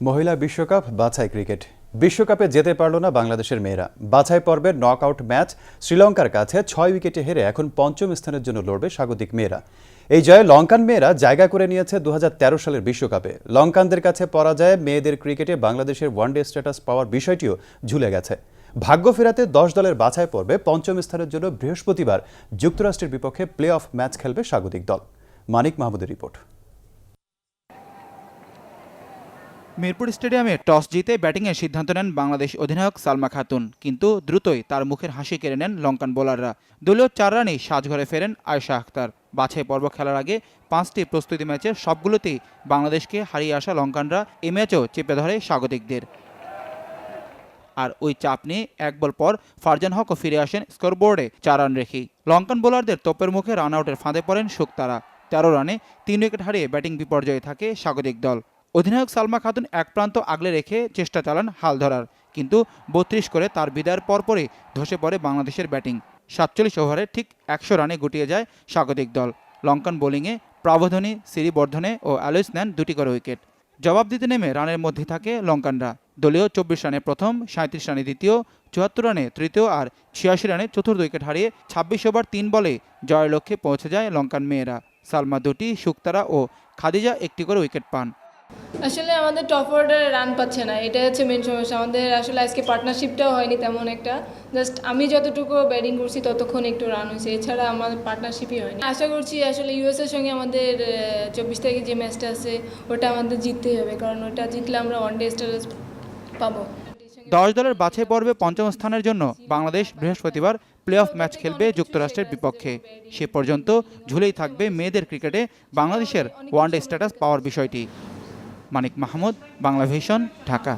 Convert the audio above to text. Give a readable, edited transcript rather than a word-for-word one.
মহিলা বিশ্বকাপ বাছাই ক্রিকেট বিশ্বকাপে যেতে পারল না বাংলাদেশের মেয়েরা। বাছাই পর্বের নকআউট ম্যাচ শ্রীলঙ্কার কাছে 6 উইকেটে হেরে এখন পঞ্চম স্থানের জন্য লড়বে স্বাগতিক মেয়েরা। এই জয়ে লঙ্কান মেয়েরা জায়গা করে নিয়েছে 2013 সালের বিশ্বকাপে। লঙ্কানদের কাছে পরাজয়ে মেয়েদের ক্রিকেটে বাংলাদেশের ওয়ানডে স্ট্যাটাস পাওয়ার বিষয়টিও ঝুলে গেছে। ভাগ্য ফেরাতে 10 দলের বাছাই পর্বে পঞ্চম স্থানের জন্য বৃহস্পতিবার যুক্তরাষ্ট্রের বিপক্ষে প্লে অফ ম্যাচ খেলবে স্বাগতিক দল। মানিক মাহমুদের রিপোর্ট। মিরপুর স্টেডিয়ামে টস জিতে ব্যাটিংয়ের সিদ্ধান্ত নেন বাংলাদেশ অধিনায়ক সালমা খাতুন, কিন্তু দ্রুতই তার মুখের হাসি কেড়ে নেন লঙ্কান বোলাররা। দলীয় 4 রানেই সাজঘরে ফেরেন আয়েশা আক্তার। বাছাই পর্ব খেলার আগে 5টি প্রস্তুতি ম্যাচের সবগুলোতেই বাংলাদেশকে হারিয়ে আসা লঙ্কানরা এই ম্যাচেও চেপে ধরে স্বাগতিকদের। আর ওই চাপ নিয়ে 1 বল পর ফারজান হকও ফিরে আসেন স্কোরবোর্ডে 4 রান রেখেই। লঙ্কান বোলারদের তোপের মুখে রান আউটের ফাঁদে পড়েন শুকতারা। 13 রানে 3 উইকেট হারিয়ে ব্যাটিং বিপর্যয়ে থাকে স্বাগতিক দল। অধিনায়ক সালমা খাতুন এক প্রান্ত আগলে রেখে চেষ্টা চালান হাল ধরার, কিন্তু 32 করে তার বিদায়ের পরপরই ধসে পড়ে বাংলাদেশের ব্যাটিং। 47 ওভারে ঠিক 100 রানে গুটিয়ে যায় স্বাগতিক দল। লঙ্কান বোলিংয়ে প্রবোধনী, সিরিবর্ধনে ও অ্যালোইস নেন 2টি করে উইকেট। জবাব দিতে নেমে রানের মধ্যে থাকে লঙ্কানরা। দলীয় 24 রানে প্রথম, 37 রানে দ্বিতীয়, 74 রানে তৃতীয় আর 86 রানে চতুর্থ উইকেট হারিয়ে 26 ওভার 3 বলে জয়ের লক্ষ্যে পৌঁছে যায় লঙ্কান মেয়েরা। সালমা 2টি, শুকতারা ও খাদিজা 1টি করে উইকেট পান। আসলে আমাদের টপ অর্ডারে রান পাচ্ছে না, এটা হচ্ছে মেন সমস্যা। আমাদের আসলে আজকে পার্টনারশিপটাও হয়নি তেমন একটা। জাস্ট আমি যতটুকু ব্যাটিং করছি ততক্ষণ একটু রান হয়েছে, এছাড়া আমাদের পার্টনারশিপই হয়নি। আশা করছি আসলে ইউএসের সঙ্গে আমাদের 24 তারিখে যে ম্যাচটা আছে ওটা আমাদের জিততেই হবে, কারণ ওটা জিতলে আমরা ওয়ানডে স্ট্যাটাস পাবো। 10 দলের বাছাই পর্বে পঞ্চম স্থানের জন্য বাংলাদেশ বৃহস্পতিবার প্লে অফ ম্যাচ খেলবে যুক্তরাষ্ট্রের বিপক্ষে। সে পর্যন্ত ঝুলেই থাকবে মেয়েদের ক্রিকেটে বাংলাদেশের ওয়ানডে স্ট্যাটাস পাওয়ার বিষয়টি। মানিক মাহমুদ, বাংলা ভিশন, ঢাকা।